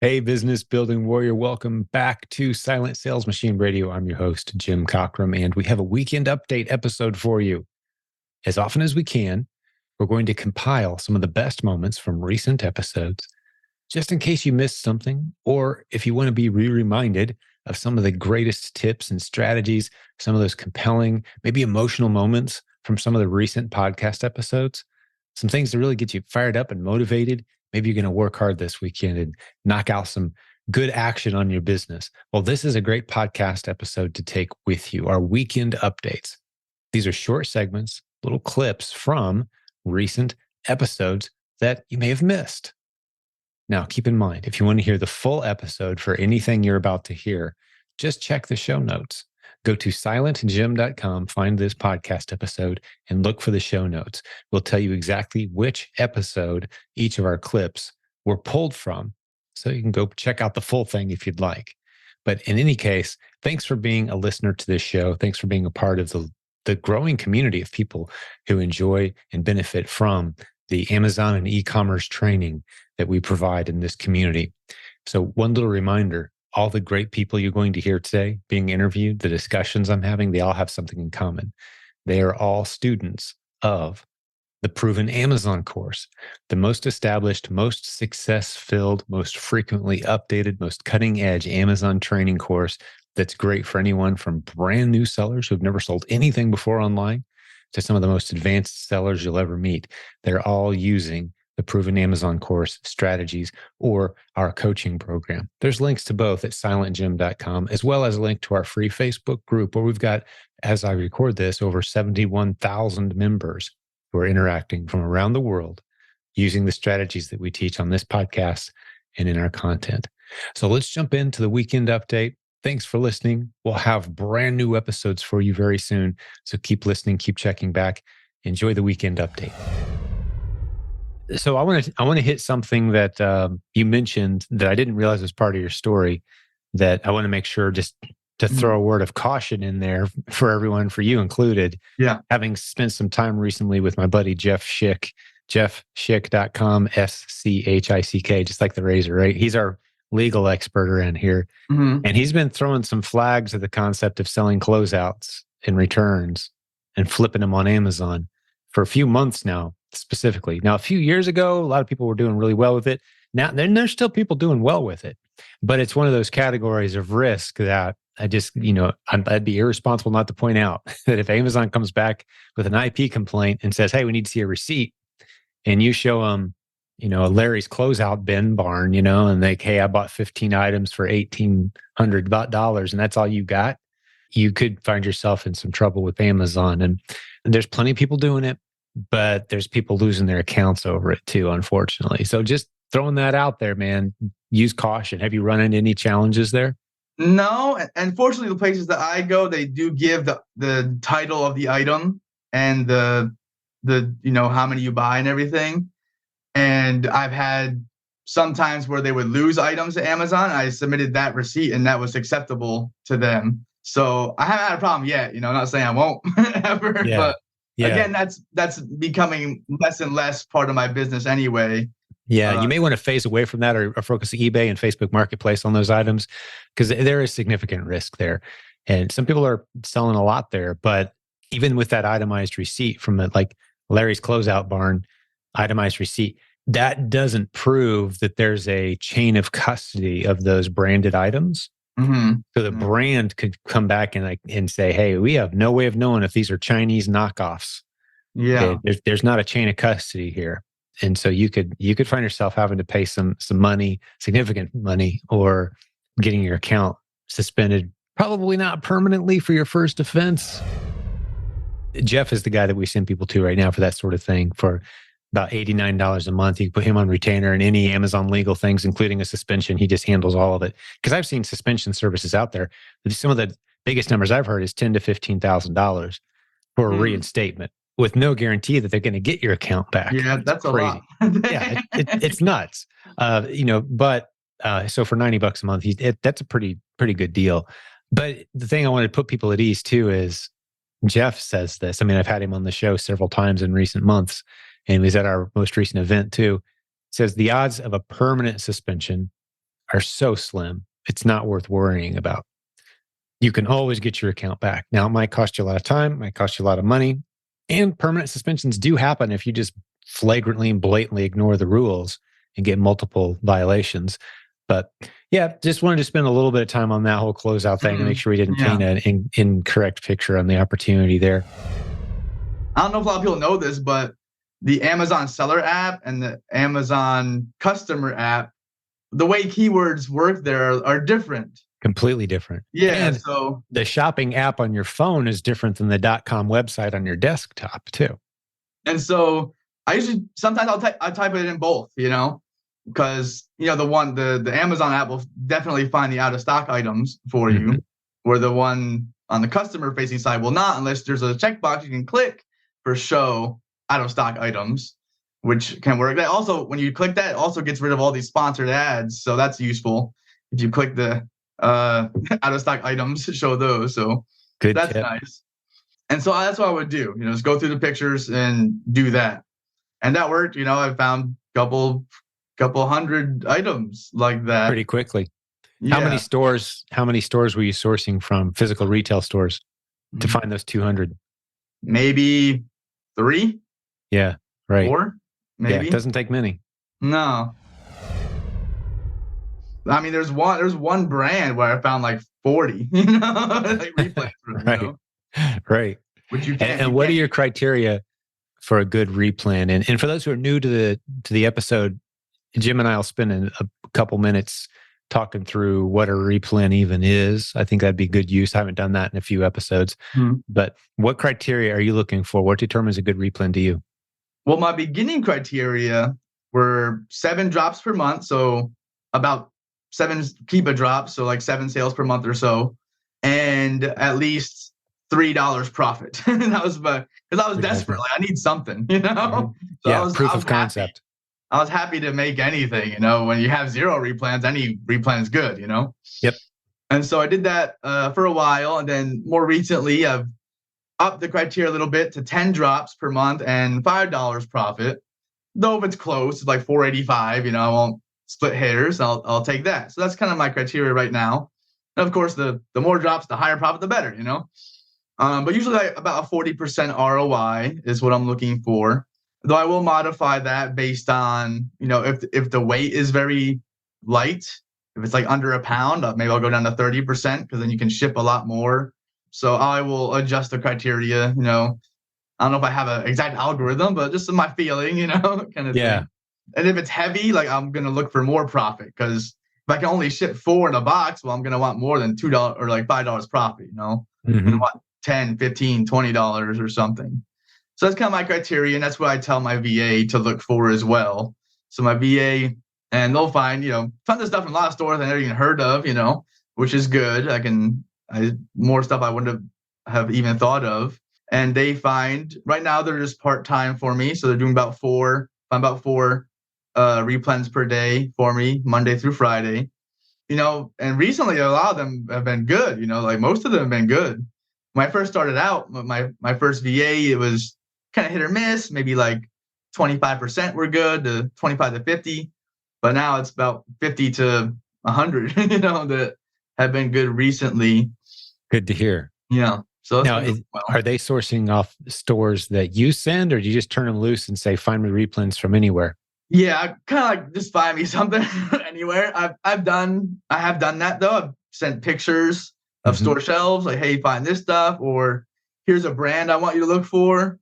Hey, business building warrior, welcome back to Silent Sales Machine Radio. I'm your host, Jim Cockrum, and we have a weekend update episode for you. As often as we can, we're going to compile some of the best moments from recent episodes, just in case you missed something, or if you want to be reminded of some of the greatest tips and strategies, some of those compelling, maybe emotional moments from some of the recent podcast episodes, some things to really get you fired up and motivated. Maybe you're going to work hard this weekend and knock out some good action on your business. Well, this is a great podcast episode to take with you, our weekend updates. These are short segments, little clips from recent episodes that you may have missed. Now, keep in mind, if you want to hear the full episode for anything you're about to hear, just check the show notes. Go to silentjim.com, find this podcast episode, and look for the show notes. We'll tell you exactly which episode each of our clips were pulled from, so you can go check out the full thing if you'd like. But in any case, thanks for being a listener to this show. Thanks for being a part of the growing community of people who enjoy and benefit from the Amazon and e-commerce training that we provide in this community. So one little reminder, all the great people you're going to hear today being interviewed, the discussions I'm having, they all have something in common. They are all students of the Proven Amazon course, the most established, most success-filled, most frequently updated, most cutting-edge Amazon training course that's great for anyone from brand new sellers who've never sold anything before online to some of the most advanced sellers you'll ever meet. They're all using the Proven Amazon course strategies or our coaching program. There's links to both at silentjim.com, as well as a link to our free Facebook group where we've got, as I record this, over 71,000 members who are interacting from around the world using the strategies that we teach on this podcast and in our content. So let's jump into the weekend update. Thanks for listening. We'll have brand new episodes for you very soon. So keep listening, keep checking back. Enjoy the weekend update. So I want to hit something that you mentioned that I didn't realize was part of your story, that I want to make sure just to throw a word of caution in there for everyone, for you included. Yeah. Having spent some time recently with my buddy Jeff Schick, jeffschick.com, SCHICK, just like the razor, right? He's our legal expert around here. Mm-hmm. And he's been throwing some flags at the concept of selling closeouts and returns and flipping them on Amazon for a few months now. Specifically. Now, a few years ago, a lot of people were doing really well with it. Now, then there's still people doing well with it, but it's one of those categories of risk that I just, I'd be irresponsible not to point out that if Amazon comes back with an IP complaint and says, hey, we need to see a receipt, and you show them, a Larry's closeout bin barn, and they, hey, I bought 15 items for $1,800 and that's all you got, you could find yourself in some trouble with Amazon. And there's plenty of people doing it, but there's people losing their accounts over it too, unfortunately. So just throwing that out there, man, use caution. Have you run into any challenges there? No, unfortunately, the places that I go, they do give the title of the item and the how many you buy and everything. And I've had sometimes where they would lose items to Amazon. I submitted that receipt and that was acceptable to them. So I haven't had a problem yet. I'm not saying I won't ever, but again, that's becoming less and less part of my business anyway. Yeah, you may want to phase away from that or focus eBay and Facebook Marketplace on those items because there is significant risk there. And some people are selling a lot there, but even with that itemized receipt from like Larry's closeout barn, itemized receipt, that doesn't prove that there's a chain of custody of those branded items. Mm-hmm. So the brand could come back and say, hey, we have no way of knowing if these are Chinese knockoffs. Yeah. There's not a chain of custody here. And so you could find yourself having to pay some money, significant money, or getting your account suspended, probably not permanently for your first offense. Jeff is the guy that we send people to right now for that sort of thing for about $89 a month. You can put him on retainer and any Amazon legal things, including a suspension. He just handles all of it. Because I've seen suspension services out there. Some of the biggest numbers I've heard is $10,000 to $15,000 for a reinstatement with no guarantee that they're going to get your account back. Yeah, that's crazy. A lot. Yeah, it's nuts. But so for $90 a month, that's a pretty good deal. But the thing I want to put people at ease too is Jeff says this. I mean, I've had him on the show several times in recent months, and he was at our most recent event too. Says the odds of a permanent suspension are so slim, it's not worth worrying about. You can always get your account back. Now, it might cost you a lot of time, might cost you a lot of money, and permanent suspensions do happen if you just flagrantly and blatantly ignore the rules and get multiple violations. But yeah, just wanted to spend a little bit of time on that whole closeout thing and make sure we didn't paint an incorrect picture on the opportunity there. I don't know if a lot of people know this, but the Amazon seller app and the Amazon customer app, the way keywords work there are different. Completely different. Yeah. And so the shopping app on your phone is different than the .com website on your desktop too. And so I usually, sometimes I type it in both, because, the Amazon app will definitely find the out of stock items for you, where the one on the customer facing side will not, unless there's a checkbox you can click for show out of stock items, which can work. That also, when you click that, it also gets rid of all these sponsored ads. So that's useful. If you click the out of stock items, show those. So good that's tip. nice. And so that's what I would do, just go through the pictures and do that. And that worked. I found couple hundred items like that pretty quickly. Yeah. How many stores were you sourcing from, physical retail stores, to find those 200? Maybe 3. Yeah, right. 4, maybe. Yeah, it doesn't take many. No. I mean, there's one brand where I found like 40, like replens for them, Right. Which you can't. And what are your criteria for a good replen? And for those who are new to the episode, Jim and I will spend a couple minutes talking through what a replen even is. I think that'd be good use. I haven't done that in a few episodes. But what criteria are you looking for? What determines a good replen to you? Well, my beginning criteria were 7 drops per month. So about 7 Kiba drops. So like 7 sales per month or so. And at least $3 profit. That was because I was desperate. Like, I need something, So yeah, proof of concept. I was happy to make anything, when you have 0 replens, any replen is good, Yep. And so I did that for a while. And then more recently, I've upped the criteria a little bit to 10 drops per month and $5 profit. Though if it's close, it's like $4.85, I won't split hairs. I'll take that. So that's kind of my criteria right now. And of course, the more drops, the higher profit, the better, But usually like about a 40% ROI is what I'm looking for. Though I will modify that based on, if the weight is very light, if it's like under a pound, maybe I'll go down to 30% because then you can ship a lot more. So I will adjust the criteria, I don't know if I have an exact algorithm, but just my feeling, kind of thing. And if it's heavy, like I'm going to look for more profit because if I can only ship 4 in a box, well, I'm going to want more than $2 or like $5 profit, I'm going to want $10, $15, $20 or something. So that's kind of my criteria, and that's what I tell my VA to look for as well. So my VA, and they'll find, tons of stuff in a lot of stores I never even heard of, which is good. More stuff I wouldn't have even thought of. And they find, right now they're just part-time for me. So they're doing about 4 replens per day for me, Monday through Friday. And recently a lot of them have been good, like most of them have been good. When I first started out, my first VA, it was kind of hit or miss, maybe like 25% were good to 25 to 50. But now it's about 50 to 100, that have been good recently. Good to hear. Yeah. So now, are they sourcing off stores that you send, or do you just turn them loose and say, find me replens from anywhere? Yeah, I kind of like just find me something anywhere. I have done that though. I've sent pictures of store shelves, like, hey, find this stuff, or here's a brand I want you to look for.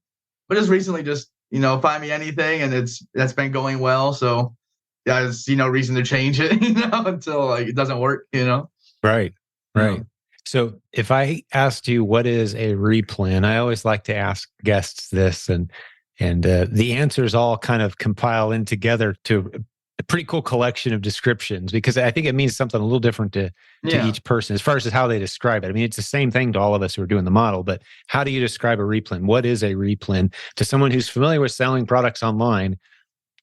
But just recently, just find me anything, and that's been going well. So yeah, there's no reason to change it, until like it doesn't work, Right. So if I asked you what is a replen, I always like to ask guests this, and the answers all kind of compile in together to a pretty cool collection of descriptions, because I think it means something a little different to each person as far as how they describe it. I mean, it's the same thing to all of us who are doing the model, but how do you describe a replen? What is a replen to someone who's familiar with selling products online?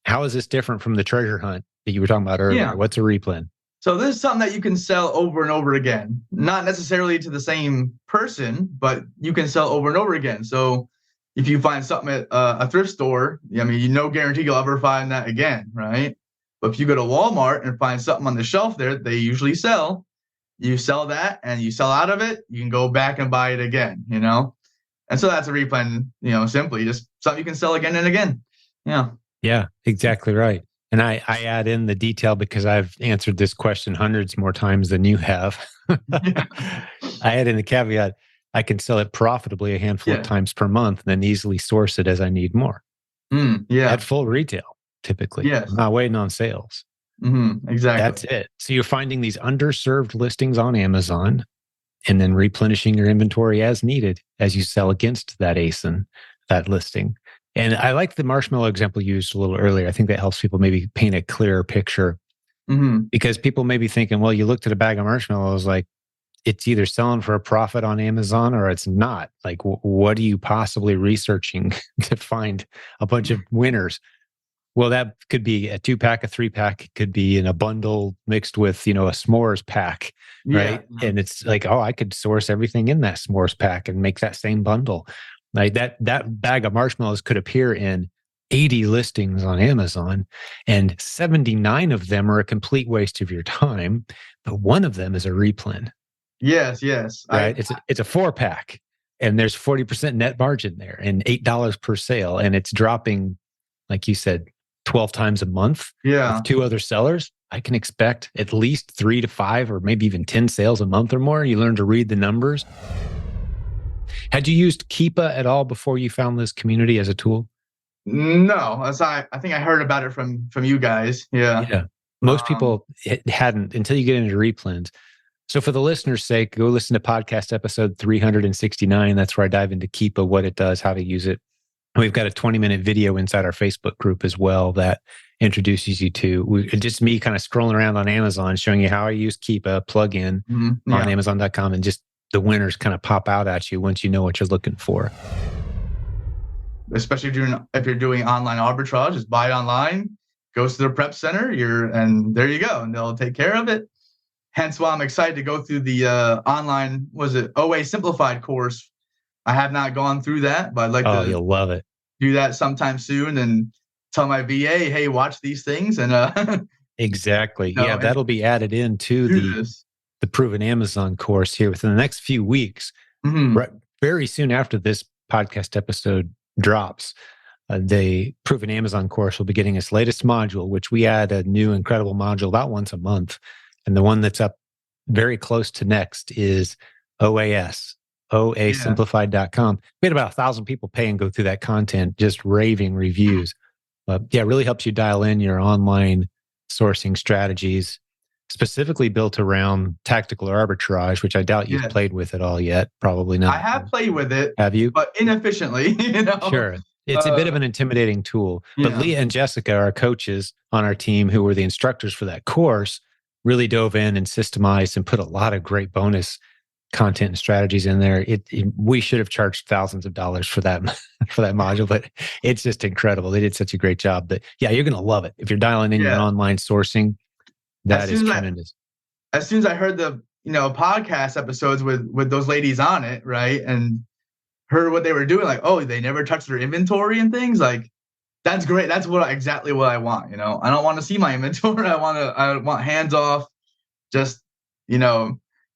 How is this different from the treasure hunt that you were talking about earlier? Yeah. What's a replen? So this is something that you can sell over and over again, not necessarily to the same person, but you can sell over and over again. So if you find something at a thrift store, I mean, no guarantee you'll ever find that again, right? But if you go to Walmart and find something on the shelf there, they usually sell. You sell that and you sell out of it, you can go back and buy it again, And so that's a replen, simply just something you can sell again and again. Yeah. Yeah, exactly right. And I add in the detail because I've answered this question hundreds more times than you have. Yeah. I add in the caveat, I can sell it profitably a handful of times per month and then easily source it as I need more. Yeah. At full retail, typically. Yes. I'm not waiting on sales. Exactly. That's it. So you're finding these underserved listings on Amazon and then replenishing your inventory as needed as you sell against that ASIN, that listing. And I like the marshmallow example you used a little earlier. I think that helps people maybe paint a clearer picture because people may be thinking, well, you looked at a bag of marshmallows, like it's either selling for a profit on Amazon or it's not. Like, what are you possibly researching to find a bunch of winners? Well, that could be a 2-pack, a 3-pack. It could be in a bundle mixed with, a s'mores pack, right? Yeah. And it's like, oh, I could source everything in that s'mores pack and make that same bundle. Like that bag of marshmallows could appear in 80 listings on Amazon, and 79 of them are a complete waste of your time, but one of them is a replen. Yes. Right? It's a 4-pack, and there's 40% net margin there, and $8 per sale, and it's dropping, like you said, 12 times a month with 2 other sellers. I can expect at least 3 to 5 or maybe even 10 sales a month or more. You learn to read the numbers. Had you used Keepa at all before you found this community as a tool? No, I think I heard about it from you guys. Yeah. Most people hadn't until you get into replens. So for the listener's sake, go listen to podcast episode 369. That's where I dive into Keepa, what it does, how to use it. We've got a 20-minute video inside our Facebook group as well that introduces you to just me kind of scrolling around on Amazon, showing you how I use Keepa plugin on Amazon.com, and just the winners kind of pop out at you once you know what you're looking for. Especially if you're doing online arbitrage, just buy it online, goes to the prep center, and there you go, and they'll take care of it. Hence why I'm excited to go through the online, OA Simplified course. I have not gone through that, but I'd like to you'll love it. Do that sometime soon and tell my VA, hey, watch these things. And exactly. That'll be added into the Proven Amazon course here within the next few weeks. Right, very soon after this podcast episode drops, the Proven Amazon course will be getting its latest module, which we add a new incredible module about once a month. And the one that's up very close to next is OAS. OAsimplified.com. We had about 1,000 people pay and go through that content, just raving reviews. But it really helps you dial in your online sourcing strategies, specifically built around tactical arbitrage, which I doubt you've played with at all yet. Probably not. I have played with it. Have you? But inefficiently, Sure. It's a bit of an intimidating tool. But Leah and Jessica, our coaches on our team who were the instructors for that course, really dove in and systemized and put a lot of great bonus content and strategies in there. We should have charged thousands of dollars for that module, but it's just incredible. They did such a great job that you're going to love it if you're dialing in your online sourcing. That is tremendous. As soon as I heard the podcast episodes with those ladies on it, right, and heard what they were doing, like, oh, they never touched their inventory and things, like, that's great. That's exactly what I want. I don't want to see my inventory. I want hands off, just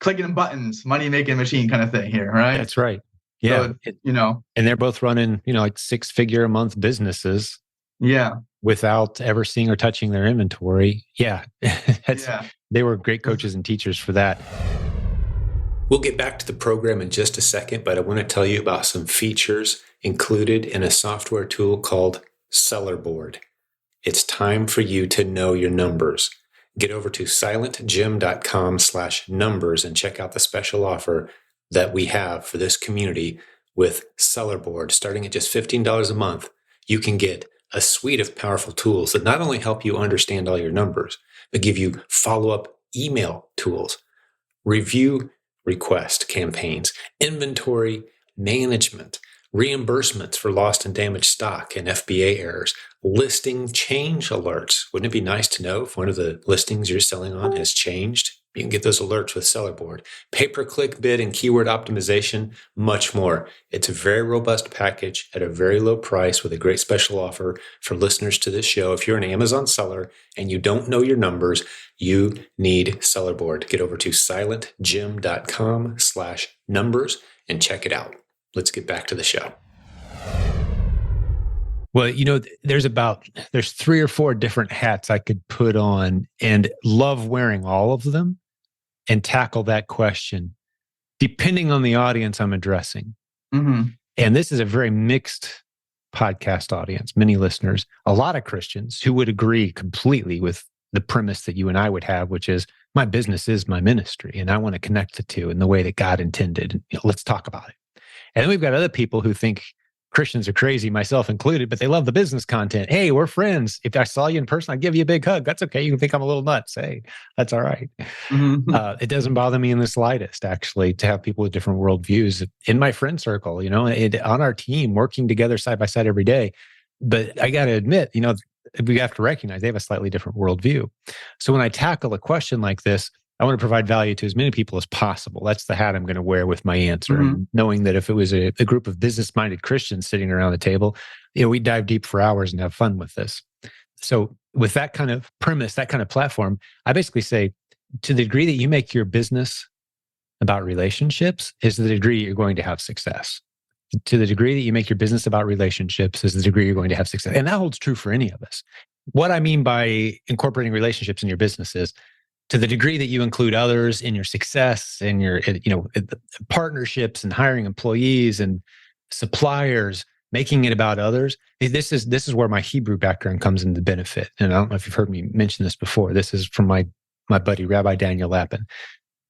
clicking buttons, money making machine kind of thing here, right? That's right. Yeah. So, and they're both running, like 6-figure a month businesses. Yeah. Without ever seeing or touching their inventory. Yeah. They were great coaches and teachers for that. We'll get back to the program in just a second, but I want to tell you about some features included in a software tool called Sellerboard. It's time for you to know your numbers. Get over to silentjim.com/numbers and check out the special offer that we have for this community with Sellerboard. Starting at just $15 a month, you can get a suite of powerful tools that not only help you understand all your numbers, but give you follow-up email tools, review request campaigns, inventory management, reimbursements for lost and damaged stock and FBA errors, listing change alerts. Wouldn't it be nice to know if one of the listings you're selling on has changed You can get those alerts with Sellerboard. Pay-per-click bid and keyword optimization, much more. It's a very robust package at a very low price with a great special offer for listeners to this show. If you're an Amazon seller and you don't know your numbers, you need Sellerboard. Get over to silentjim.com/numbers and check it out. Let's get back to the show. Well, there's 3 or 4 different hats I could put on and love wearing all of them and tackle that question depending on the audience I'm addressing. Mm-hmm. And this is a very mixed podcast audience, many listeners, a lot of Christians who would agree completely with the premise that you and I would have, which is my business is my ministry and I want to connect the two in the way that God intended. Let's talk about it. And then we've got other people who think Christians are crazy, myself included, but they love the business content. Hey, we're friends. If I saw you in person, I'd give you a big hug. That's okay. You can think I'm a little nuts. Hey, that's all right. Mm-hmm. It doesn't bother me in the slightest, actually, to have people with different worldviews in my friend circle, on our team, working together side by side every day. But I got to admit, we have to recognize they have a slightly different worldview. So when I tackle a question like this, I want to provide value to as many people as possible. That's the hat I'm going to wear with my answer. Mm-hmm. And knowing that if it was a group of business-minded Christians sitting around the table, we'd dive deep for hours and have fun with this. So with that kind of premise, that kind of platform, I basically say, to the degree that you make your business about relationships is the degree you're going to have success. To the degree that you make your business about relationships is the degree you're going to have success. And that holds true for any of us. What I mean by incorporating relationships in your business is, to the degree that you include others in your success and your, partnerships and hiring employees and suppliers, making it about others. This is where my Hebrew background comes into benefit. And I don't know if you've heard me mention this before. This is from my buddy, Rabbi Daniel Lapin.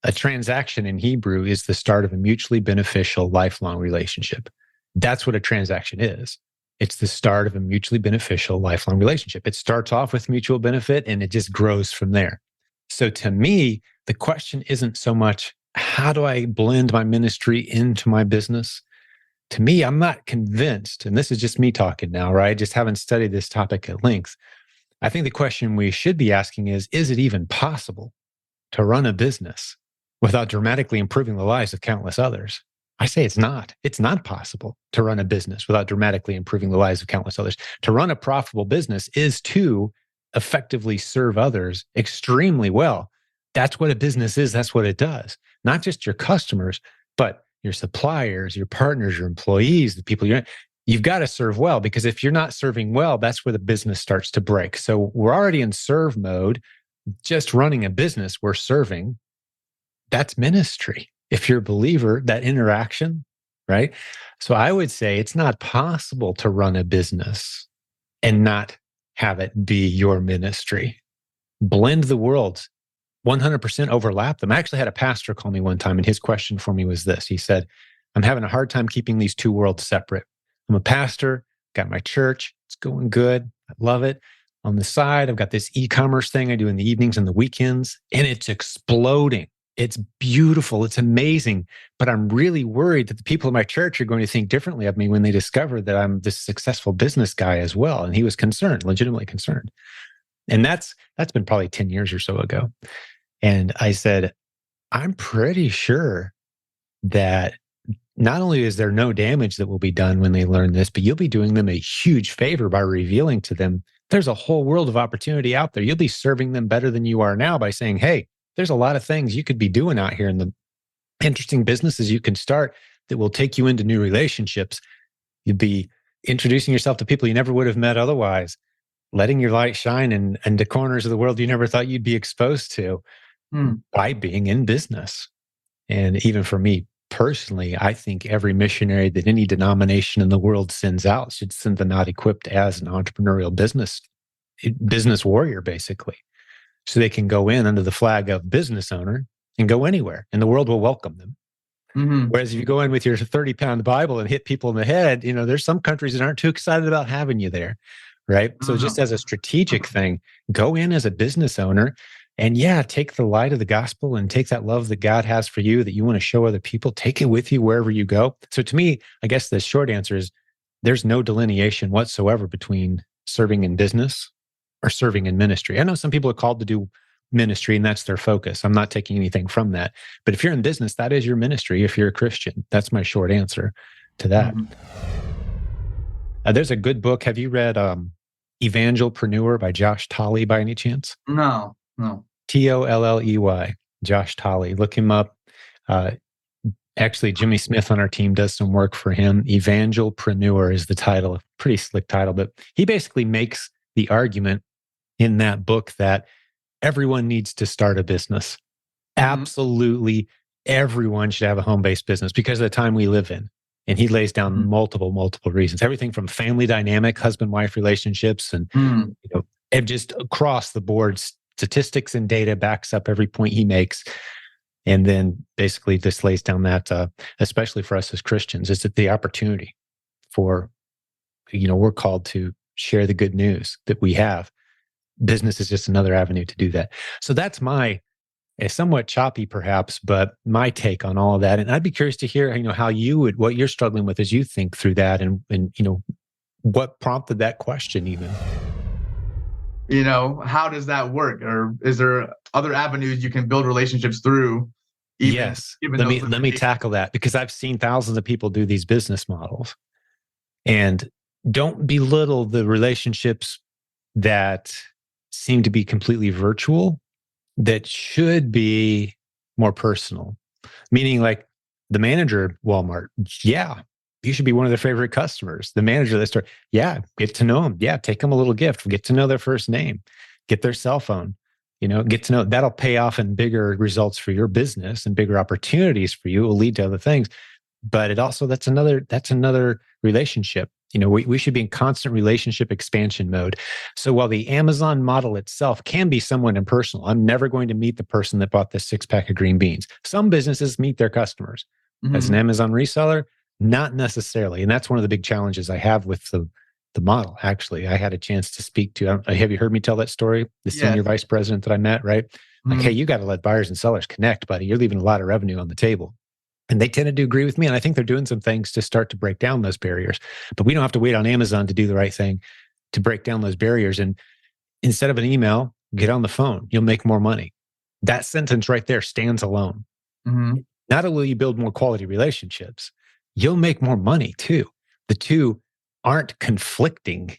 A transaction in Hebrew is the start of a mutually beneficial, lifelong relationship. That's what a transaction is. It's the start of a mutually beneficial, lifelong relationship. It starts off with mutual benefit and it just grows from there. So to me, the question isn't so much, how do I blend my ministry into my business? To me, I'm not convinced, and this is just me talking now, right? Just haven't studied this topic at length. I think the question we should be asking is it even possible to run a business without dramatically improving the lives of countless others? I say it's not. It's not possible to run a business without dramatically improving the lives of countless others. To run a profitable business is to effectively serve others extremely well. That's what a business is. That's what it does. Not just your customers, but your suppliers, your partners, your employees, the people you've got to serve well, because if you're not serving well, that's where the business starts to break. So we're already in serve mode. Just running a business, we're serving. That's ministry. If you're a believer, that interaction, right? So I would say it's not possible to run a business and not have it be your ministry. Blend the worlds, 100% overlap them. I actually had a pastor call me one time, and his question for me was this. He said, I'm having a hard time keeping these two worlds separate. I'm a pastor, got my church, it's going good, I love it. On the side, I've got this e-commerce thing I do in the evenings and the weekends, and it's exploding. It's beautiful. It's amazing. But I'm really worried that the people in my church are going to think differently of me when they discover that I'm this successful business guy as well. And he was concerned, legitimately concerned. And that's been probably 10 years or so ago. And I said, I'm pretty sure that not only is there no damage that will be done when they learn this, but you'll be doing them a huge favor by revealing to them there's a whole world of opportunity out there. You'll be serving them better than you are now by saying, hey, there's a lot of things you could be doing out here in the interesting businesses you can start that will take you into new relationships. You'd be introducing yourself to people you never would have met otherwise, letting your light shine in the corners of the world you never thought you'd be exposed to by being in business. And even for me personally, I think every missionary that any denomination in the world sends out should send them out equipped as an entrepreneurial business warrior, basically. So they can go in under the flag of business owner and go anywhere, and the world will welcome them. Mm-hmm. Whereas if you go in with your 30-pound Bible and hit people in the head, there's some countries that aren't too excited about having you there, right? So just as a strategic thing, go in as a business owner and take the light of the gospel and take that love that God has for you that you want to show other people, take it with you wherever you go. So to me, I guess the short answer is there's no delineation whatsoever between serving in business or serving in ministry. I know some people are called to do ministry and that's their focus. I'm not taking anything from that. But if you're in business, that is your ministry. If you're a Christian, that's my short answer to that. There's a good book. Have you read Evangelpreneur by Josh Tolley by any chance? No. Tolley, Josh Tolley. Look him up. Actually, Jimmy Smith on our team does some work for him. Evangelpreneur is the title, a pretty slick title, but he basically makes the argument in that book that everyone needs to start a business. Absolutely everyone should have a home-based business because of the time we live in. And he lays down multiple reasons, everything from family dynamic, husband-wife relationships, and and just across the board, statistics and data backs up every point he makes. And then basically just lays down that, especially for us as Christians, is that the opportunity for, we're called to share the good news that we have. Business is just another avenue to do that. So that's somewhat choppy perhaps, but my take on all of that. And I'd be curious to hear, how what you're struggling with as you think through that and what prompted that question even. How does that work? Or is there other avenues you can build relationships through? Yes. Let me tackle that because I've seen thousands of people do these business models. And don't belittle the relationships that seem to be completely virtual that should be more personal. Meaning like the manager at Walmart, yeah, you should be one of their favorite customers. The manager of the store, yeah, get to know them. Yeah, take them a little gift. Get to know their first name. Get their cell phone. Get to know, that'll pay off in bigger results for your business and bigger opportunities for you. It will lead to other things. But that's another relationship. We should be in constant relationship expansion mode. So while the Amazon model itself can be somewhat impersonal, I'm never going to meet the person that bought this 6-pack of green beans. Some businesses meet their customers. As an Amazon reseller, not necessarily. And that's one of the big challenges I have with the model. Actually, I had a chance to speak to, have you heard me tell that story? The senior vice president that I met, right? Like, hey, you got to let buyers and sellers connect, buddy. You're leaving a lot of revenue on the table. And they tended to agree with me. And I think they're doing some things to start to break down those barriers. But we don't have to wait on Amazon to do the right thing to break down those barriers. And instead of an email, get on the phone. You'll make more money. That sentence right there stands alone. Not only will you build more quality relationships, you'll make more money too. The two aren't conflicting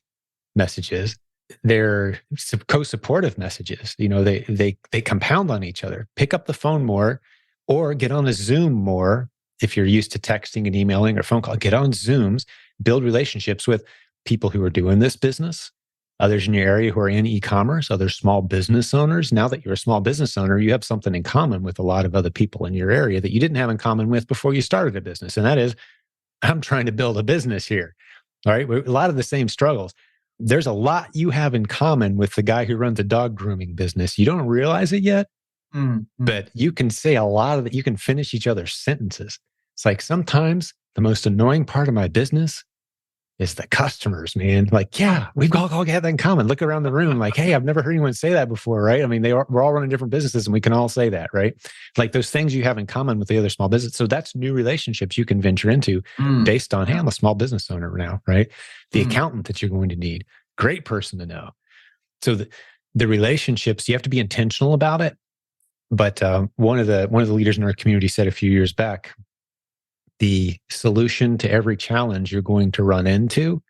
messages. They're co-supportive messages. They compound on each other. Pick up the phone more or get on a Zoom more. If you're used to texting and emailing or phone call, get on Zooms, build relationships with people who are doing this business, others in your area who are in e-commerce, other small business owners. Now that you're a small business owner, you have something in common with a lot of other people in your area that you didn't have in common with before you started a business. And that is, I'm trying to build a business here. All right. A lot of the same struggles. There's a lot you have in common with the guy who runs a dog grooming business. You don't realize it yet, but you can say a lot of it. You can finish each other's sentences. It's like sometimes the most annoying part of my business is the customers, man. Like, yeah, we've all got that in common. Look around the room like, hey, I've never heard anyone say that before, right? I mean, we're all running different businesses and we can all say that, right? Like those things you have in common with the other small business. So that's new relationships you can venture into based on, hey, I'm a small business owner now, right? The accountant that you're going to need, great person to know. So the relationships, you have to be intentional about it. But one of the leaders in our community said a few years back, the solution to every challenge you're going to run into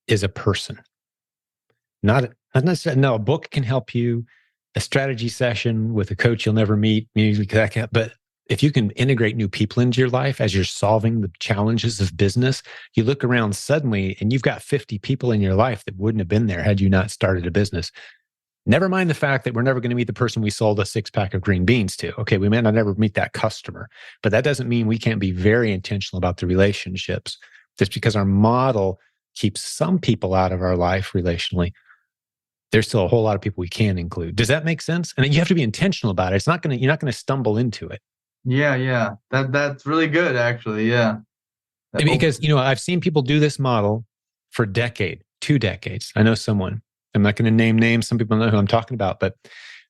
is a person. Not necessarily. No, a book can help you, a strategy session with a coach you'll never meet, but if you can integrate new people into your life as you're solving the challenges of business, you look around suddenly and you've got 50 people in your life that wouldn't have been there had you not started a business. Never mind the fact that we're never going to meet the person we sold a 6-pack of green beans to. Okay, we may not never meet that customer, but that doesn't mean we can't be very intentional about the relationships. Just because our model keeps some people out of our life relationally, there's still a whole lot of people we can include. Does that make sense? And you have to be intentional about it. You're not going to stumble into it. Yeah. That's really good, actually. Yeah. Because, I've seen people do this model for a decade, 2 decades. I know someone. I'm not going to name names. Some people know who I'm talking about, but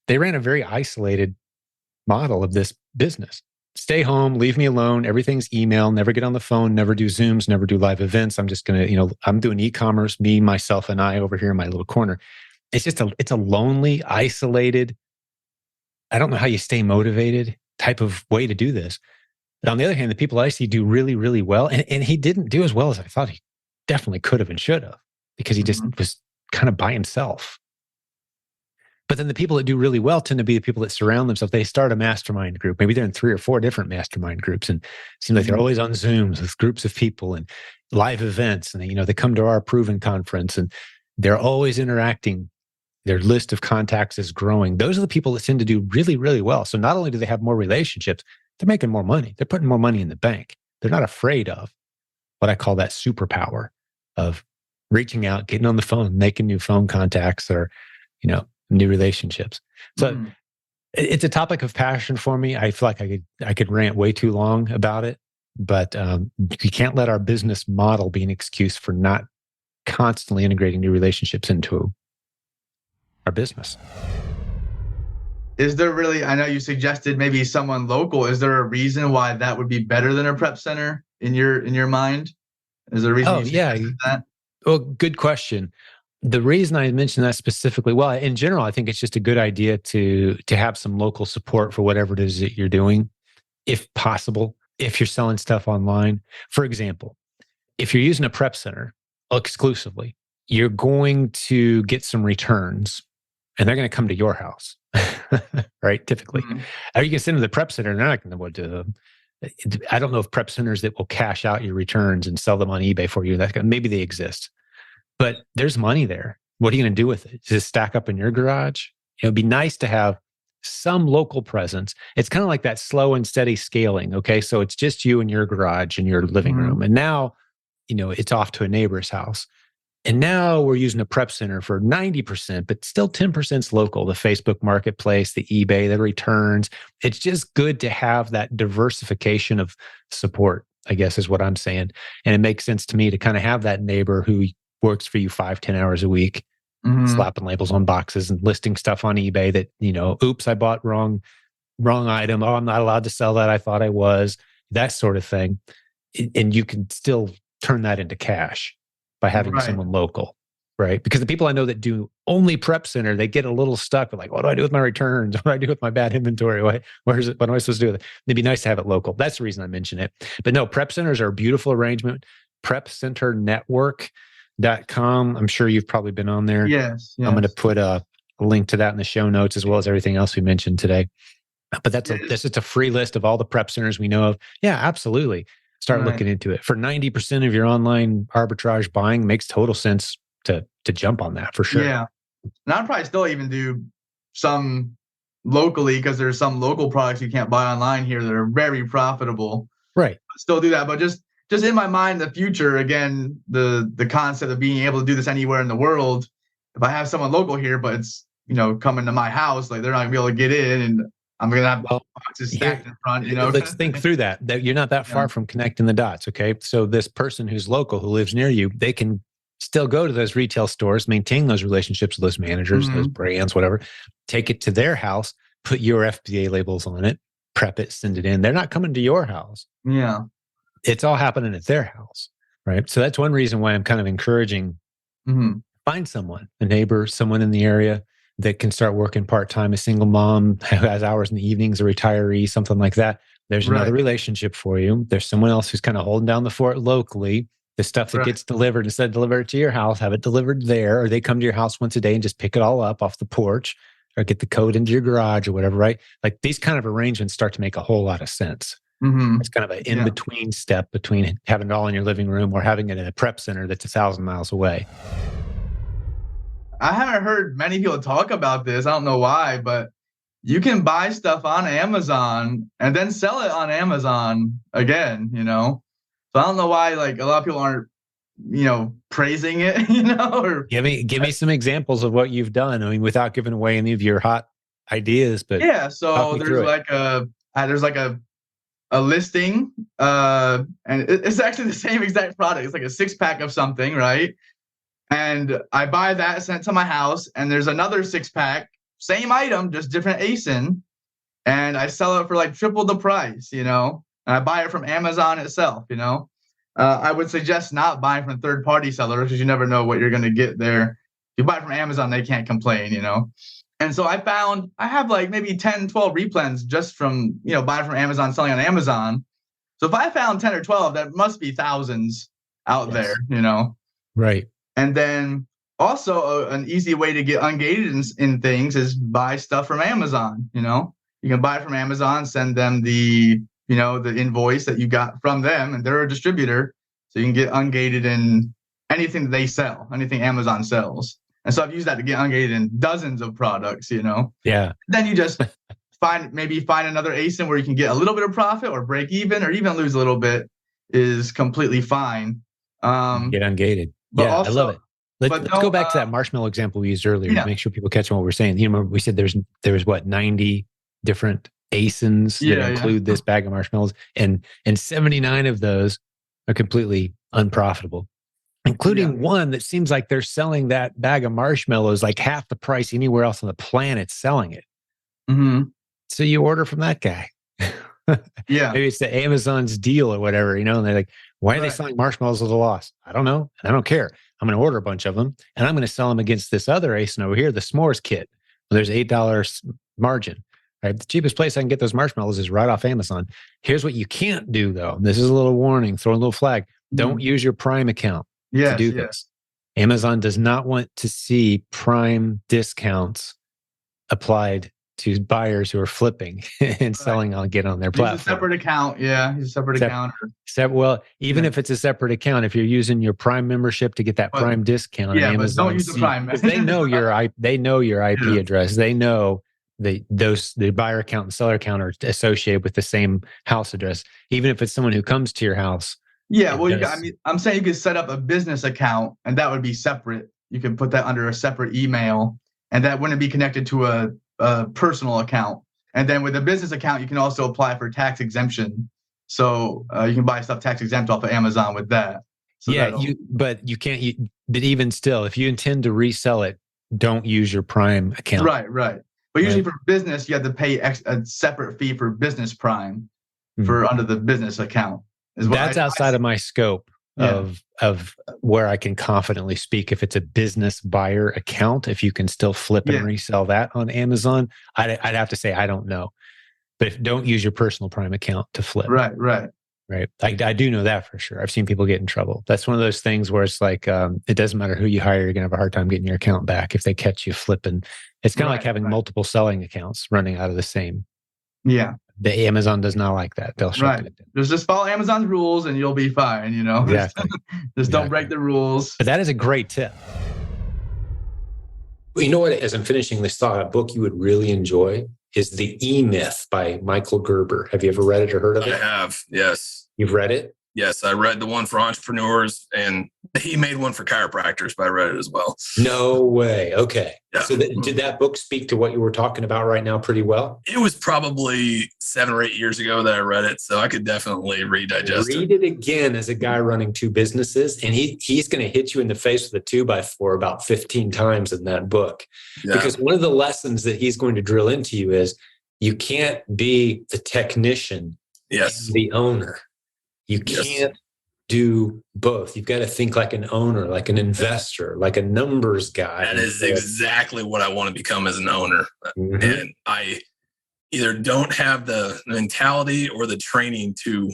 they ran a very isolated model of this business. Stay home, leave me alone. Everything's email, never get on the phone, never do Zooms, never do live events. I'm just going to, I'm doing e-commerce, me, myself, and I over here in my little corner. It's a lonely, isolated I don't know how you stay motivated type of way to do this. But on the other hand, the people I see do really, really well. And he didn't do as well as I thought he definitely could have and should have, because he just Mm-hmm. was kind of by himself. But then the people that do really well tend to be the people that surround themselves. They start a mastermind group. Maybe they're in 3 or 4 different mastermind groups, and it seems like they're always on Zooms with groups of people and live events. And they come to our Proven conference, and they're always interacting. Their list of contacts is growing. Those are the people that tend to do really, really well. So not only do they have more relationships, they're making more money. They're putting more money in the bank. They're not afraid of what I call that superpower of reaching out, getting on the phone, making new phone contacts, or new relationships. So it's a topic of passion for me. I feel like I could rant way too long about it, but you can't let our business model be an excuse for not constantly integrating new relationships into our business. Is there really, I know you suggested maybe someone local. Is there a reason why that would be better than a prep center in your mind? Is there a reason you suggested that? Well, good question. The reason I mentioned that specifically, well, in general, I think it's just a good idea to have some local support for whatever it is that you're doing, if possible, if you're selling stuff online. For example, if you're using a prep center exclusively, you're going to get some returns, and they're going to come to your house, right? Typically. Or you can send them to the prep center, and they're not going to know what to do with them. I don't know of prep centers that will cash out your returns and sell them on eBay for you. Maybe they exist. But there's money there. What are you going to do with it? Just stack up in your garage? It'd be nice to have some local presence. It's kind of like that slow and steady scaling. Okay. So it's just you in your garage and your living room. And now, it's off to a neighbor's house. And now we're using a prep center for 90%, but still 10% is local. The Facebook marketplace, the eBay, the returns. It's just good to have that diversification of support, I guess is what I'm saying. And it makes sense to me to kind of have that neighbor who works for you 5-10 hours a week, slapping labels on boxes and listing stuff on eBay that, oops, I bought wrong item. Oh, I'm not allowed to sell that. I thought I was, that sort of thing. And you can still turn that into cash by having someone local, right? Because the people I know that do only prep center, they get a little stuck with like, what do I do with my returns? What do I do with my bad inventory? Where is it? What am I supposed to do with it? It'd be nice to have it local. That's the reason I mention it. But no, prep centers are a beautiful arrangement. PrepCenterNetwork.com. I'm sure you've probably been on there. Yes. I'm going to put a link to that in the show notes, as well as everything else we mentioned today. But that's just a free list of all the prep centers we know of. Yeah, absolutely. Start looking into it. For 90% of your online arbitrage buying, makes total sense to jump on that for sure. Yeah. And I'd probably still even do some locally, because there's some local products you can't buy online here that are very profitable. Right. Still do that. But just in my mind, the future, again, the concept of being able to do this anywhere in the world. If I have someone local here, but it's, coming to my house, like they're not gonna be able to get in, and I'm going to have boxes stacked in front, Let's think through that you're not that far from connecting the dots. Okay. So this person who's local, who lives near you, they can still go to those retail stores, maintain those relationships with those managers, those brands, whatever, take it to their house, put your FBA labels on it, prep it, send it in. They're not coming to your house. Yeah. It's all happening at their house. Right. So that's one reason why I'm kind of encouraging, find someone, a neighbor, someone in the area that can start working part-time, a single mom who has hours in the evenings, a retiree, something like that. There's another relationship for you. There's someone else who's kind of holding down the fort locally. The stuff that gets delivered, instead of deliver it to your house, have it delivered there, or they come to your house once a day and just pick it all up off the porch, or get the code into your garage or whatever, right? Like these kind of arrangements start to make a whole lot of sense. It's kind of an in-between step between having it all in your living room or having it in a prep center that's 1,000 miles away. I haven't heard many people talk about this. I don't know why, but you can buy stuff on Amazon and then sell it on Amazon again, So I don't know why, like, a lot of people aren't, praising it, or give me some examples of what you've done. I mean, without giving away any of your hot ideas, but so there's like a listing, and it's actually the same exact product. It's like a 6-pack of something, right? And I buy that, sent to my house, and there's another 6-pack, same item, just different ASIN, and I sell it for like triple the price, and I buy it from Amazon itself, I would suggest not buying from third-party sellers, because you never know what you're going to get there. If you buy from Amazon, they can't complain, And so I have like maybe 10, 12 replens just from, buying from Amazon, selling on Amazon. So if I found 10 or 12, that must be thousands out there, Right. And then also an easy way to get ungated in things is buy stuff from Amazon. You can buy it from Amazon, send them the invoice that you got from them, and they're a distributor. So you can get ungated in anything that they sell, anything Amazon sells. And so I've used that to get ungated in dozens of products, Yeah. Then you just find another ASIN where you can get a little bit of profit or break even or even lose a little bit is completely fine. Get ungated. But Yeah, also, I love it. Let's go back to that marshmallow example we used earlier to make sure people catch on what we're saying. Remember we said there's what, 90 different ASINs that include this bag of marshmallows, and 79 of those are completely unprofitable, including one that seems like they're selling that bag of marshmallows like half the price anywhere else on the planet selling it. Mm-hmm. So you order from that guy. Maybe it's the Amazon's deal or whatever, and they're like, why are they selling marshmallows at a loss? I don't know. And I don't care. I'm going to order a bunch of them and I'm going to sell them against this other ASIN over here, the s'mores kit. Well, there's $8 margin. Right? The cheapest place I can get those marshmallows is right off Amazon. Here's what you can't do, though. This is a little warning, throwing a little flag. Don't use your Prime account to do this. Amazon does not want to see Prime discounts applied to buyers who are flipping and selling on their platform. Use a separate account. Yeah, use a separate account. Well, even if it's a separate account, if you're using your Prime membership to get that Prime discount, Amazon, but don't use the Prime. They know your IP address. They know the buyer account and seller account are associated with the same house address, even if it's someone who comes to your house. Yeah, well, I'm saying you could set up a business account, and that would be separate. You can put that under a separate email, and that wouldn't be connected to a personal account. And then with a business account, you can also apply for tax exemption. So you can buy stuff tax exempt off of Amazon with that. So but you can't. But even still, if you intend to resell it, don't use your Prime account. Right. But usually for business, you have to pay a separate fee for business Prime for under the business account. That's outside of my scope of where I can confidently speak. If it's a business buyer account, if you can still flip and resell that on Amazon, I'd have to say I don't know. But don't use your personal Prime account to flip. Right. I do know that for sure. I've seen people get in trouble. That's one of those things where it's like, it doesn't matter who you hire, you're going to have a hard time getting your account back if they catch you flipping. It's kind of like having multiple selling accounts running out of the same. Yeah. The Amazon does not like that. They'll shut it down. Just follow Amazon's rules and you'll be fine, Exactly. Just don't break the rules. But that is a great tip. Well, you know what? As I'm finishing this thought, a book you would really enjoy is The E-Myth by Michael Gerber. Have you ever read it or heard of it? I have, yes. You've read it? Yes, I read the one for entrepreneurs, and he made one for chiropractors, but I read it as well. No way. Okay. Yeah. So did that book speak to what you were talking about right now pretty well? It was probably 7 or 8 years ago that I read it, so I could definitely redigest it. Read it again as a guy running two businesses, and he's going to hit you in the face with a 2x4 about 15 times in that book. Yeah. Because one of the lessons that he's going to drill into you is you can't be the technician and the owner. You can't do both. You've got to think like an owner, like an investor, like a numbers guy. That is exactly what I want to become as an owner. Mm-hmm. And I either don't have the mentality or the training to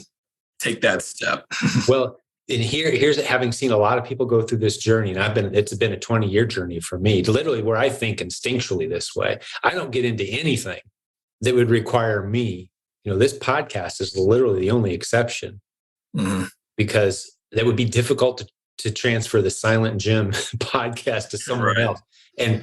take that step. Well, and here's having seen a lot of people go through this journey, and it's been a 20-year journey for me, literally where I think instinctually this way. I don't get into anything that would require me. This podcast is literally the only exception. Mm-hmm. Because that would be difficult to transfer the Silent Jim podcast to someone else. And,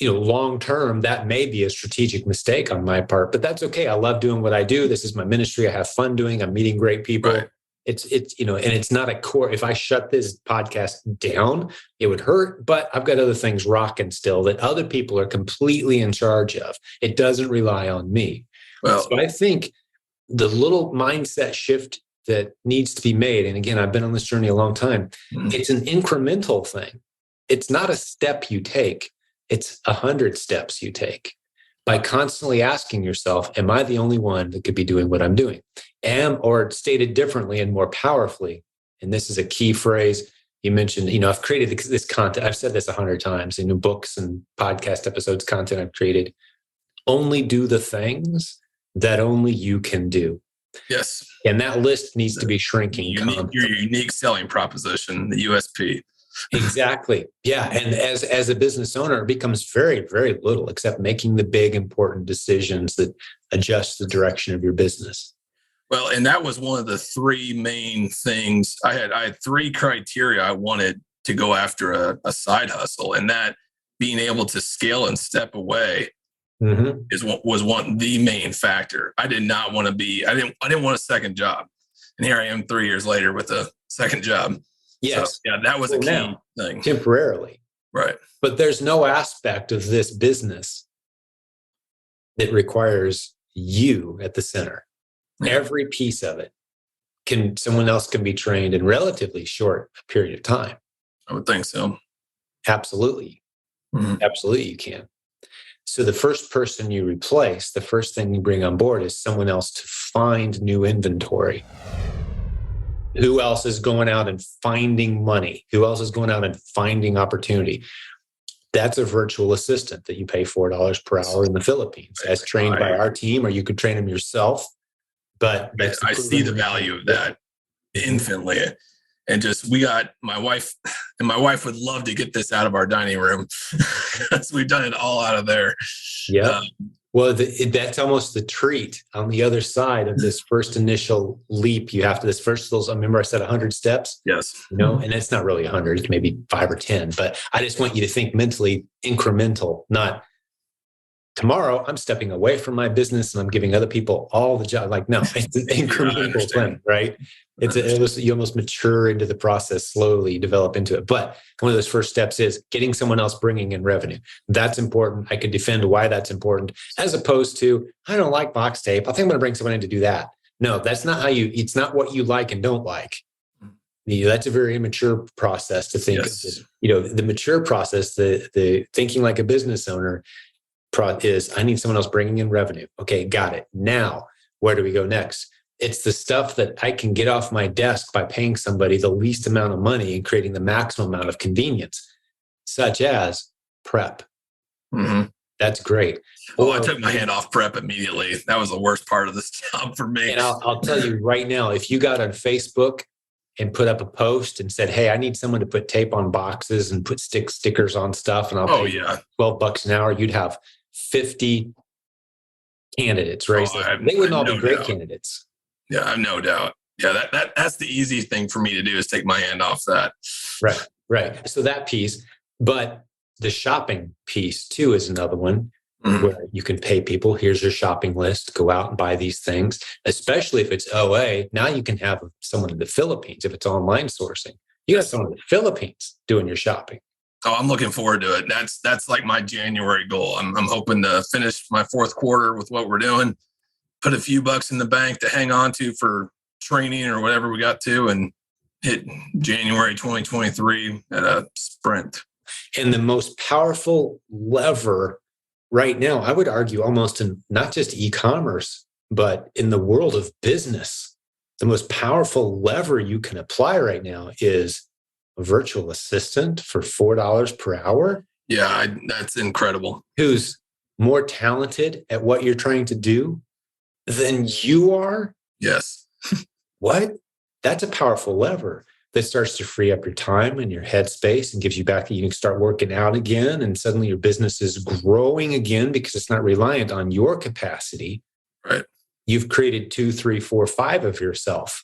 long term, that may be a strategic mistake on my part, but that's okay. I love doing what I do. This is my ministry. I have fun doing. I'm meeting great people. Right. It's and it's not a core. If I shut this podcast down, it would hurt, but I've got other things rocking still that other people are completely in charge of. It doesn't rely on me. Well, so I think the little mindset shift that needs to be made. And again, I've been on this journey a long time. Mm-hmm. It's an incremental thing. It's not a step you take. It's 100 steps you take by constantly asking yourself, am I the only one that could be doing what I'm doing? Or stated differently and more powerfully, and this is a key phrase, you mentioned, I've created this content. I've said this 100 times in books and podcast episodes, content I've created. Only do the things that only you can do. Yes. And that list needs to be shrinking. Your unique selling proposition, the USP. Exactly. Yeah. And as a business owner, it becomes very, very little except making the big, important decisions that adjust the direction of your business. Well, and that was one of the three main things. I had three criteria I wanted to go after a side hustle, and that being able to scale and step away was the main factor. I did not want to be. I didn't want a second job, and here I am 3 years later with a second job. Yes. So, yeah, that was a key thing. Temporarily. Right. But there's no aspect of this business that requires you at the center. Every piece of it someone else can be trained in relatively short period of time. I would think so. Absolutely. Absolutely you can. So the first person you replace, the first thing you bring on board is someone else to find new inventory. Who else is going out and finding money? Who else is going out and finding opportunity? That's a virtual assistant that you pay $4 per hour in the Philippines, as trained by our team, or you could train them yourself. But I see the value of that infinitely. And we got my wife, and my wife would love to get this out of our dining room. We've done it all out of there. Yeah. Well, that's almost the treat on the other side of this first initial leap. You have to, I remember I said 100 steps. Yes. And it's not really 100, it's maybe 5 or 10, but I just want you to think mentally incremental, not tomorrow I'm stepping away from my business and I'm giving other people all the job. Like, no, it's an incremental thing, right? You almost mature into the process, slowly develop into it. But one of those first steps is getting someone else bringing in revenue. That's important. I could defend why that's important, as opposed to, I don't like box tape. I think I'm going to bring someone in to do that. No, that's not it's not what you like and don't like. That's a very immature process to think. Yes. The mature process, the thinking like a business owner is, I need someone else bringing in revenue. Okay, got it. Now, where do we go next? It's the stuff that I can get off my desk by paying somebody the least amount of money and creating the maximum amount of convenience, such as prep. That's great. I took my hand off prep immediately. That was the worst part of this job for me. And I'll tell you right now, if you got on Facebook and put up a post and said, hey, I need someone to put tape on boxes and put stickers on stuff, and I'll pay $12 an hour, you'd have 50 candidates, right? They wouldn't all be great candidates. Yeah, I have no doubt. Yeah, that's the easy thing for me to do, is take my hand off that. Right. So that piece, but the shopping piece too is another one where you can pay people. Here's your shopping list. Go out and buy these things, especially if it's OA. Now you can have someone in the Philippines if it's online sourcing. You got someone in the Philippines doing your shopping. Oh, I'm looking forward to it. That's like my January goal. I'm hoping to finish my fourth quarter with what we're doing, put a few bucks in the bank to hang on to for training or whatever we got to, and hit January 2023 at a sprint. And the most powerful lever right now, I would argue, almost in not just e-commerce, but in the world of business, the most powerful lever you can apply right now is a virtual assistant for $4 per hour. Yeah, that's incredible. Who's more talented at what you're trying to do than you are? Yes. What? That's a powerful lever that starts to free up your time and your headspace and gives you back that you can start working out again. And suddenly your business is growing again because it's not reliant on your capacity. Right. You've created 2, 3, 4, 5 of yourself.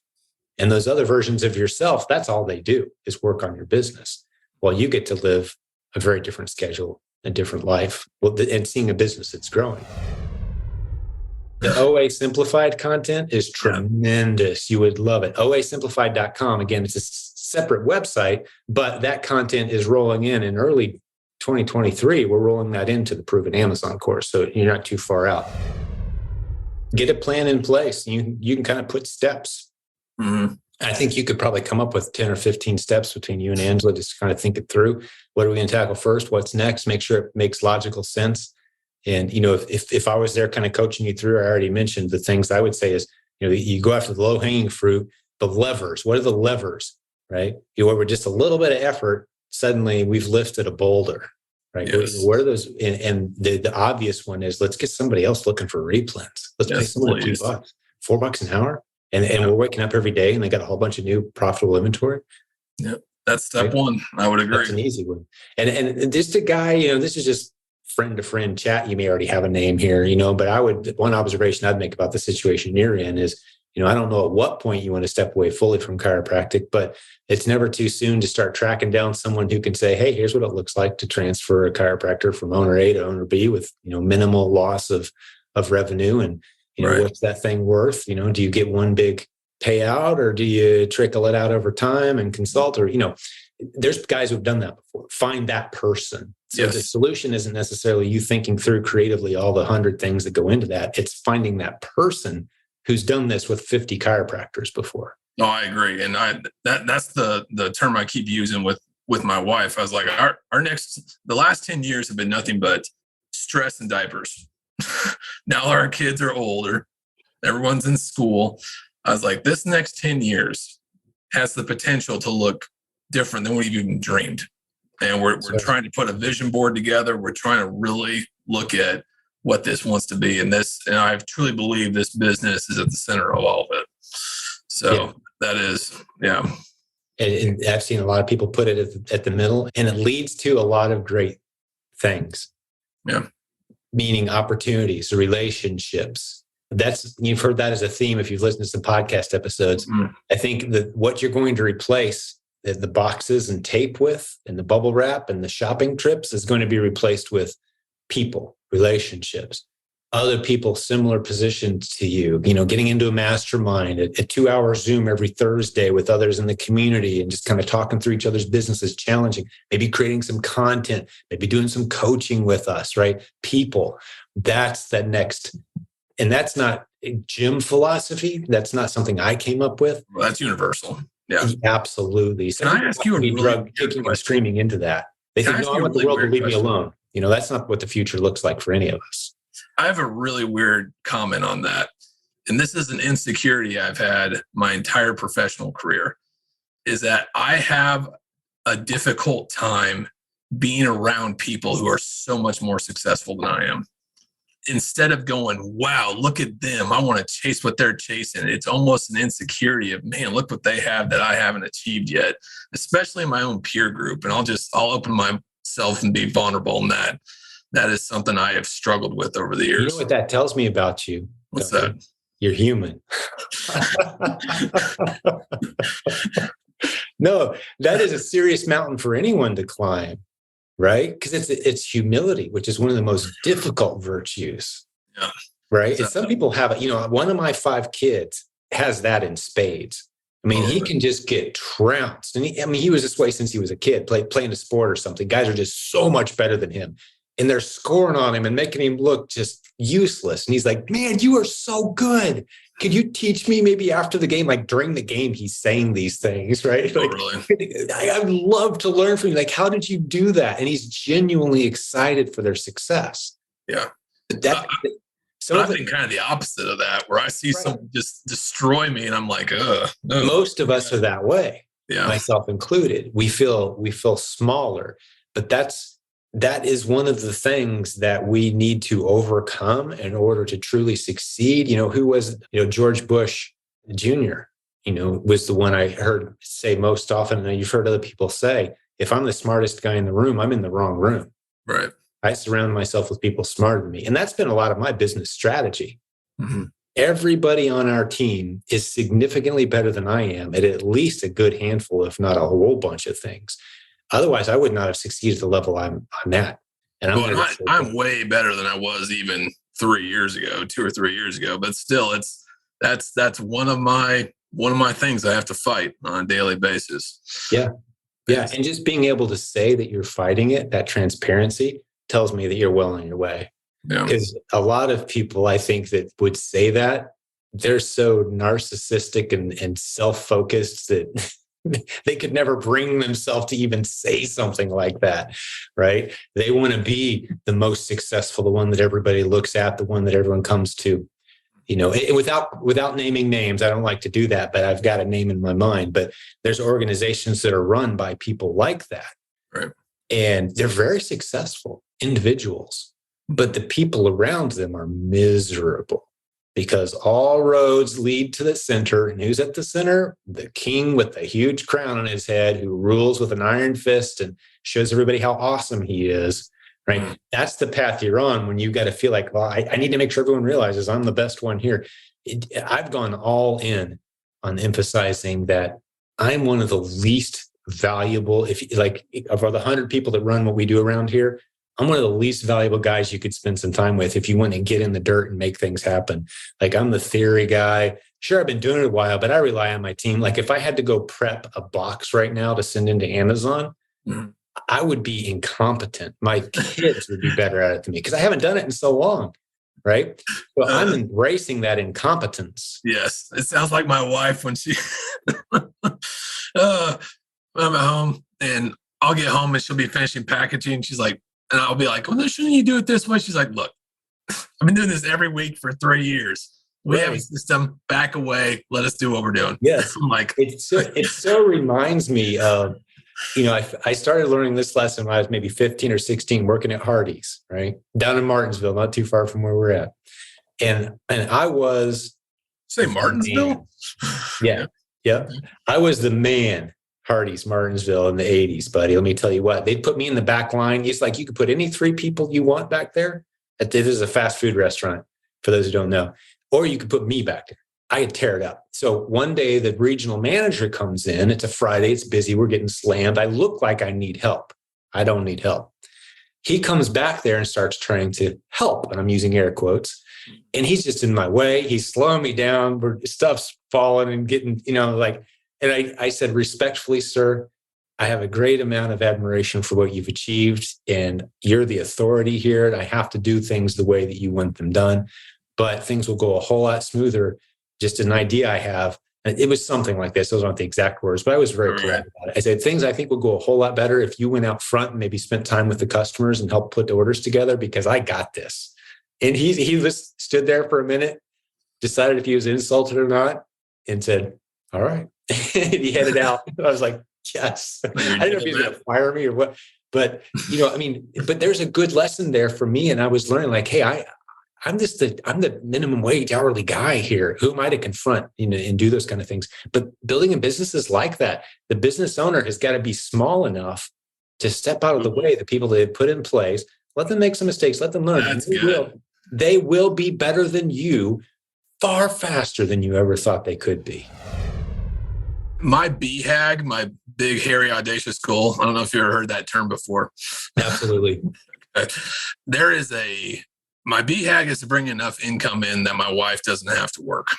And those other versions of yourself, that's all they do is work on your business. While you get to live a very different schedule, a different life, and seeing a business that's growing. The OA Simplified content is tremendous. You would love it. OAsimplified.com. Again, it's a separate website, but that content is rolling in early 2023. We're rolling that into the Proven Amazon course. So you're not too far out. Get a plan in place. You can kind of put steps. I think you could probably come up with 10 or 15 steps between you and Angela, just kind of think it through. What are we going to tackle first? What's next? Make sure it makes logical sense. And, if I was there kind of coaching you through, I already mentioned the things I would say is, you go after the low hanging fruit, the levers. What are the levers? right? Where with just a little bit of effort, suddenly we've lifted a boulder, right? Yes. What are those? And the obvious one is, let's get somebody else looking for replens. Let's pay someone please. $2, $4 an hour. And we're waking up every day and they got a whole bunch of new profitable inventory. Yep. That's step one. I would agree. That's an easy one. And just a guy, this is just friend to friend chat. You may already have a name here, but one observation I'd make about the situation you're in is, I don't know at what point you want to step away fully from chiropractic, but it's never too soon to start tracking down someone who can say, hey, here's what it looks like to transfer a chiropractor from owner A to owner B with, minimal loss of revenue. And, what's that thing worth? Do you get one big payout or do you trickle it out over time and consult? Or, there's guys who've done that before. Find that person. So the solution isn't necessarily you thinking through creatively all the 100 things that go into that. It's finding that person who's done this with 50 chiropractors before. No, I agree. And that's the term I keep using with my wife. I was like, the last 10 years have been nothing but stress and diapers. Now our kids are older. Everyone's in school. I was like, this next 10 years has the potential to look different than we've even dreamed. And we're trying to put a vision board together. We're trying to really look at what this wants to be. And I truly believe this business is at the center of all of it. So that is, And I've seen a lot of people put it at the middle, and it leads to a lot of great things. Yeah. Meaning opportunities, relationships. You've heard that as a theme if you've listened to some podcast episodes. Mm. I think that what you're going to replace the boxes and tape with, and the bubble wrap and the shopping trips, is going to be replaced with people, relationships, other people similar positions to you, getting into a mastermind, a 2-hour Zoom every Thursday with others in the community and just kind of talking through each other's businesses, challenging, maybe creating some content, maybe doing some coaching with us, right? People, that's that next. And that's not gym philosophy. That's not something I came up with. Well, that's universal. Yeah, absolutely. So can I ask you a really kicking and screaming into that? They think, no, I want the world to leave me alone. That's not what the future looks like for any of us. I have a really weird comment on that. And this is an insecurity I've had my entire professional career, is that I have a difficult time being around people who are so much more successful than I am. Instead of going, wow, look at them, I want to chase what they're chasing. It's almost an insecurity of, man, look what they have that I haven't achieved yet, especially in my own peer group. And I'll open myself and be vulnerable in that. That is something I have struggled with over the years. You know what that tells me about you? What's that? You're human. No, that is a serious mountain for anyone to climb, right? Because it's humility, which is one of the most difficult virtues. Yeah. Right. Exactly. And some people have it. One of my 5 kids has that in spades. I mean, he can just get trounced. And he was this way since he was a kid, playing a sport or something. Guys are just so much better than him. And they're scoring on him and making him look just useless. And he's like, man, you are so good. Could you teach me maybe after the game? Like during the game, he's saying these things, right? Oh, like, really? I would love to learn from you. Like, how did you do that? And he's genuinely excited for their success. Yeah. I've been kind of the opposite of that, where I see someone just destroy me and I'm like, ugh. No. Most of us are that way, myself included. We feel smaller, but that is one of the things that we need to overcome in order to truly succeed. Who was, George Bush Jr., was the one I heard say most often. And you've heard other people say, if I'm the smartest guy in the room, I'm in the wrong room. Right. I surround myself with people smarter than me. And that's been a lot of my business strategy. Mm-hmm. Everybody on our team is significantly better than I am at least a good handful, if not a whole bunch of things. Otherwise, I would not have succeeded at the level I'm at. And I'm way better than I was even 2 or 3 years ago. But still, that's one of my things I have to fight on a daily basis. Yeah. And just being able to say that you're fighting it, that transparency, tells me that you're well on your way. Because a lot of people, I think, that would say that, they're so narcissistic and self-focused that they could never bring themselves to even say something like that, right? They want to be the most successful, the one that everybody looks at, the one that everyone comes to. without naming names, I don't like to do that, but I've got a name in my mind. But there's organizations that are run by people like that. Right. And they're very successful individuals, but the people around them are miserable because all roads lead to the center. And who's at the center? The king with the huge crown on his head who rules with an iron fist and shows everybody how awesome he is. Right. Mm-hmm. That's the path you're on when you got to feel like, well, I need to make sure everyone realizes I'm the best one here. I've gone all in on emphasizing that I'm one of the least valuable, of the 100 people that run what we do around here, I'm one of the least valuable guys you could spend some time with if you want to get in the dirt and make things happen. Like, I'm the theory guy. Sure, I've been doing it a while, but I rely on my team. Like, if I had to go prep a box right now to send into Amazon, I would be incompetent. My kids would be better at it than me because I haven't done it in so long. Right. So I'm embracing that incompetence. Yes. It sounds like my wife when she, I'm at home and I'll get home and she'll be finishing packaging. She's like, and I'll be like, well, shouldn't you do it this way? She's like, look, I've been doing this every week for 3 years. We have a system, back away. Let us do what we're doing. Yes. I'm like, it so reminds me of, I started learning this lesson when I was maybe 15 or 16 working at Hardee's, right? Down in Martinsville, not too far from where we're at. And I was. Say Martinsville? Yeah. I was the man. Hardee's, Martinsville in the 80s, buddy. Let me tell you what, they'd put me in the back line. It's like you could put any 3 people you want back there. This is a fast food restaurant, for those who don't know. Or you could put me back there. I could tear it up. So one day the regional manager comes in. It's a Friday. It's busy. We're getting slammed. I look like I need help. I don't need help. He comes back there and starts trying to help. And I'm using air quotes. And he's just in my way. He's slowing me down. Stuff's falling and getting, and I said, respectfully, sir, I have a great amount of admiration for what you've achieved. And you're the authority here. And I have to do things the way that you want them done. But things will go a whole lot smoother. Just an idea I have. And it was something like this. Those aren't the exact words, but I was very polite about it. I said, things I think will go a whole lot better if you went out front and maybe spent time with the customers and helped put the orders together, because I got this. And he just stood there for a minute, decided if he was insulted or not, and said, all right. And he headed out. I was like, yes. I didn't know if he was going to fire me or what. But, but there's a good lesson there for me. And I was learning, like, hey, I'm the minimum wage hourly guy here. Who am I to confront, and do those kind of things? But building a business is like that. The business owner has got to be small enough to step out of the way. The people that have put in place, let them make some mistakes, let them learn. They will be better than you far faster than you ever thought they could be. My BHAG, my big, hairy, audacious goal. I don't know if you ever heard that term before. Absolutely. My BHAG is to bring enough income in that my wife doesn't have to work,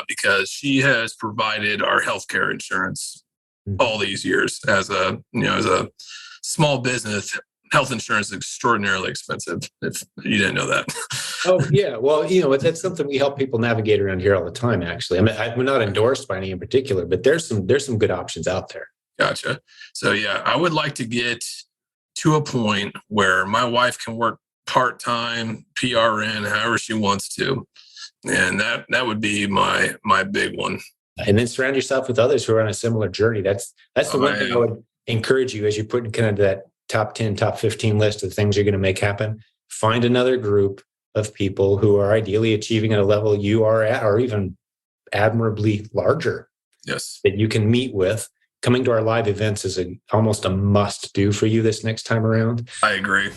because she has provided our healthcare insurance all these years. As a small business, health insurance is extraordinarily expensive. If you didn't know that. Oh yeah, well, that's something we help people navigate around here all the time. Actually, I mean, we're not endorsed by any in particular, but there's some good options out there. Gotcha. So yeah, I would like to get to a point where my wife can work part-time, PRN, however she wants to. And that would be my big one. And then surround yourself with others who are on a similar journey. That's the one thing I would encourage you as you put in kind of that top 10, top 15 list of things you're going to make happen. Find another group of people who are ideally achieving at a level you are at, or even admirably larger. Yes. That you can meet with. Coming to our live events is almost a must do for you this next time around. I agree.